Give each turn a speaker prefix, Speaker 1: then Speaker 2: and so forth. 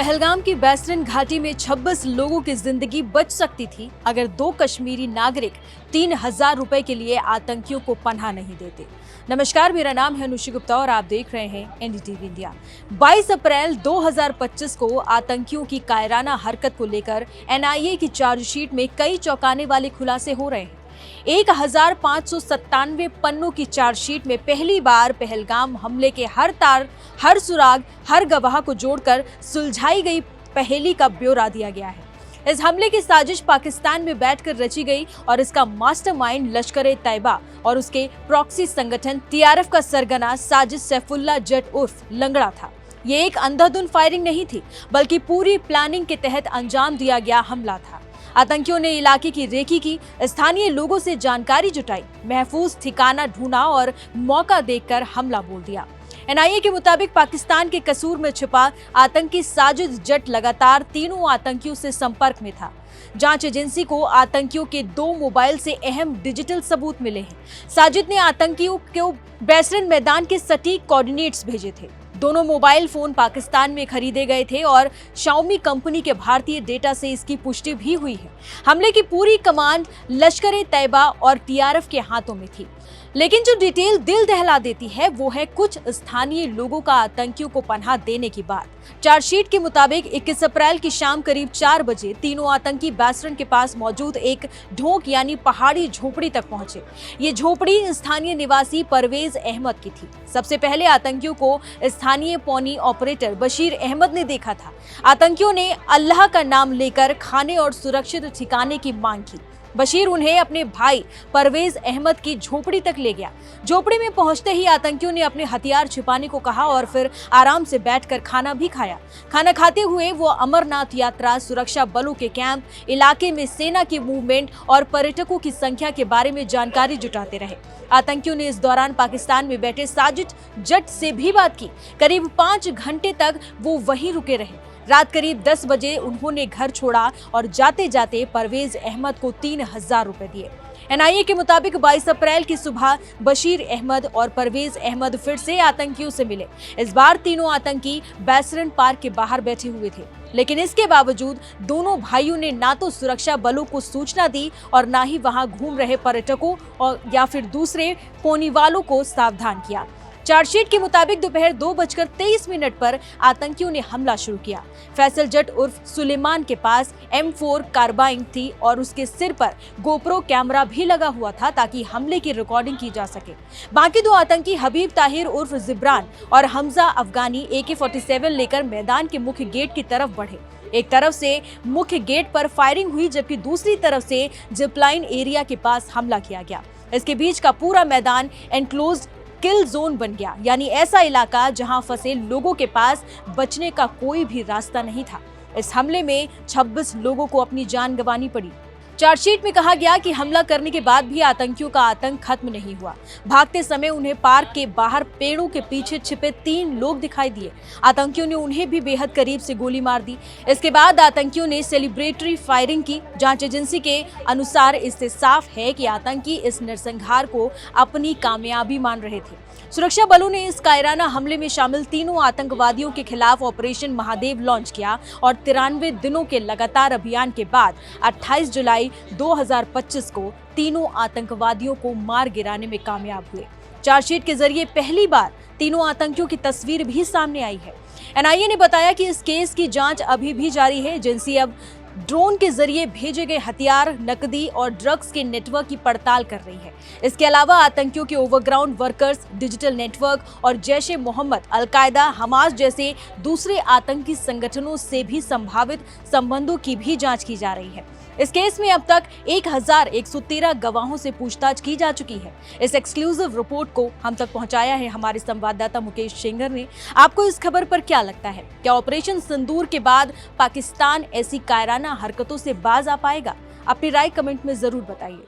Speaker 1: पहलगाम की बैसरन घाटी में 26 लोगों की जिंदगी बच सकती थी अगर 2 कश्मीरी नागरिक 3000 रुपए के लिए आतंकियों को पनाह नहीं देते। नमस्कार, मेरा नाम है अनुषी गुप्ता और आप देख रहे हैं एनडीटीवी इंडिया। 22 अप्रैल 2025 को आतंकियों की कायराना हरकत को लेकर एनआईए की चार्जशीट में कई चौंकाने वाले खुलासे हो रहे हैं। 1597 पन्नों की चार्जशीट में पहली बार पहलगाम हमले के हर तार, हर सुराग, हर गवाह को जोड़कर सुलझाई गई पहेली का ब्यौरा दिया गया है। इस हमले की साजिश पाकिस्तान में बैठकर रची गई और इसका मास्टरमाइंड लश्कर-ए-तैयबा और उसके प्रॉक्सी संगठन टीआरएफ का सरगना साजिद सैफुल्लाह जट उर्फ लंगड़ा था। ये एक अंधाधुंध फायरिंग नहीं थी, बल्कि पूरी प्लानिंग के तहत अंजाम दिया गया हमला था। आतंकियों ने इलाके की रेकी की, स्थानीय लोगों से जानकारी जुटाई, महफूज ठिकाना ढूंढा और मौका देखकर हमला बोल दिया। एनआईए के मुताबिक पाकिस्तान के कसूर में छिपा आतंकी साजिद जट लगातार तीनों आतंकियों से संपर्क में था। जांच एजेंसी को आतंकियों के 2 मोबाइल से अहम डिजिटल सबूत मिले हैं। साजिद ने आतंकियों को बैसरन मैदान के सटीक कोऑर्डिनेट्स भेजे थे। दोनों मोबाइल फोन पाकिस्तान में खरीदे गए थे और शाओमी कंपनी के भारतीय डेटा से इसकी पुष्टि भी हुई है। हमले की पूरी कमांड लश्कर-ए-तैयबा और टीआरएफ के हाथों में थी। लेकिन जो डिटेल दिल दहला देती है वो है कुछ स्थानीय लोगों का आतंकियों को पनाह देने की बात। चार्जशीट के मुताबिक 21 अप्रैल की शाम करीब 4 बजे तीनों आतंकी बैसरन के पास मौजूद एक ढोक यानी पहाड़ी झोपड़ी तक पहुंचे। ये झोपड़ी स्थानीय निवासी परवेज अहमद की थी। सबसे पहले आतंकियों को स्थानीय पौनी ऑपरेटर बशीर अहमद ने देखा था। आतंकियों ने अल्लाह का नाम लेकर खाने और सुरक्षित ठिकाने की मांग की। बशीर उन्हें अपने भाई परवेज अहमद की झोपड़ी तक ले गया। झोपड़ी में पहुंचते ही आतंकियों ने अपने हथियार छिपाने को कहा और फिर आराम से बैठकर खाना भी खाया। खाना खाते हुए वो अमरनाथ यात्रा, सुरक्षा बलों के कैंप, इलाके में सेना की मूवमेंट और पर्यटकों की संख्या के बारे में जानकारी जुटाते रहे। आतंकियों ने इस दौरान पाकिस्तान में बैठे साजिद जट से भी बात की। करीब 5 घंटे तक वो वहीं रुके रहे। रात करीब 10 बजे उन्होंने घर छोड़ा और जाते जाते परवेज अहमद को 3000 रुपए दिए। एनआईए के मुताबिक 22 अप्रैल की सुबह बशीर अहमद और परवेज अहमद फिर से आतंकियों से मिले। इस बार तीनों आतंकी बैसरन पार्क के बाहर बैठे हुए थे, लेकिन इसके बावजूद दोनों भाइयों ने ना तो सुरक्षा बलों को सूचना दी और ना ही वहां घूम रहे पर्यटकों और या फिर दूसरे पोनी वालों को सावधान किया। चार्जशीट के मुताबिक दोपहर 2:23 पर आतंकियों ने हमला शुरू किया। फैसल जट उर्फ सुलेमान के पास M4 कार्बाइन थी और उसके सिर पर गोप्रो कैमरा भी लगा हुआ था ताकि हमले की रिकॉर्डिंग की जा सके। बाकी 2 आतंकी हबीब ताहिर उर्फ जिब्रान और हमजा अफगानी AK-47 लेकर मैदान के मुख्य गेट की तरफ बढ़े। एक तरफ से मुख्य गेट पर फायरिंग हुई जबकि दूसरी तरफ से जिपलाइन एरिया के पास हमला किया गया। इसके बीच का पूरा मैदान एनक्लोज्ड किल जोन बन गया, यानी ऐसा इलाका जहां फंसे लोगों के पास बचने का कोई भी रास्ता नहीं था। इस हमले में 26 लोगों को अपनी जान गंवानी पड़ी। चार्जशीट में कहा गया कि हमला करने के बाद भी आतंकियों का आतंक खत्म नहीं हुआ। भागते समय उन्हें पार्क के बाहर पेड़ों के पीछे छिपे 3 लोग दिखाई दिए। आतंकियों ने उन्हें भी बेहद करीब से गोली मार दी। इसके बाद आतंकियों ने सेलिब्रेटरी फायरिंग की। जांच एजेंसी के अनुसार इससे साफ है कि आतंकी इस नरसंहार को अपनी कामयाबी मान रहे थे। सुरक्षा बलों ने इस कायराना हमले में शामिल तीनों आतंकवादियों के खिलाफ ऑपरेशन महादेव लॉन्च किया और 93 दिनों के लगातार अभियान के बाद 28 जुलाई 2025 को तीनों आतंकवादियों को मार गिराने में कामयाब हुए। चार्जशीट के जरिए पहली बार तीनों आतंकियों की तस्वीर भी सामने आई है। एनआईए ने बताया कि इस केस की जांच अभी भी जारी है। एजेंसी अब ड्रोन के जरिए भेजे गए हथियार, नकदी और ड्रग्स के नेटवर्क की पड़ताल कर रही है। इसके अलावा आतंकियों के ओवरग्राउंड वर्कर्स, डिजिटल नेटवर्क और जैश-ए-मोहम्मद, अल-कायदा, हमास जैसे दूसरे आतंकी संगठनों से भी संभावित संबंधों की भी जांच की जा रही है। इस केस में अब तक 1113 गवाहों से पूछताछ की जा चुकी है। इस एक्सक्लूसिव रिपोर्ट को हम तक पहुंचाया है हमारे संवाददाता मुकेश शेंगर ने। आपको इस खबर पर क्या लगता है? क्या ऑपरेशन सिंदूर के बाद पाकिस्तान ऐसी कायराना हरकतों से बाज आ पाएगा? अपनी राय कमेंट में जरूर बताइए।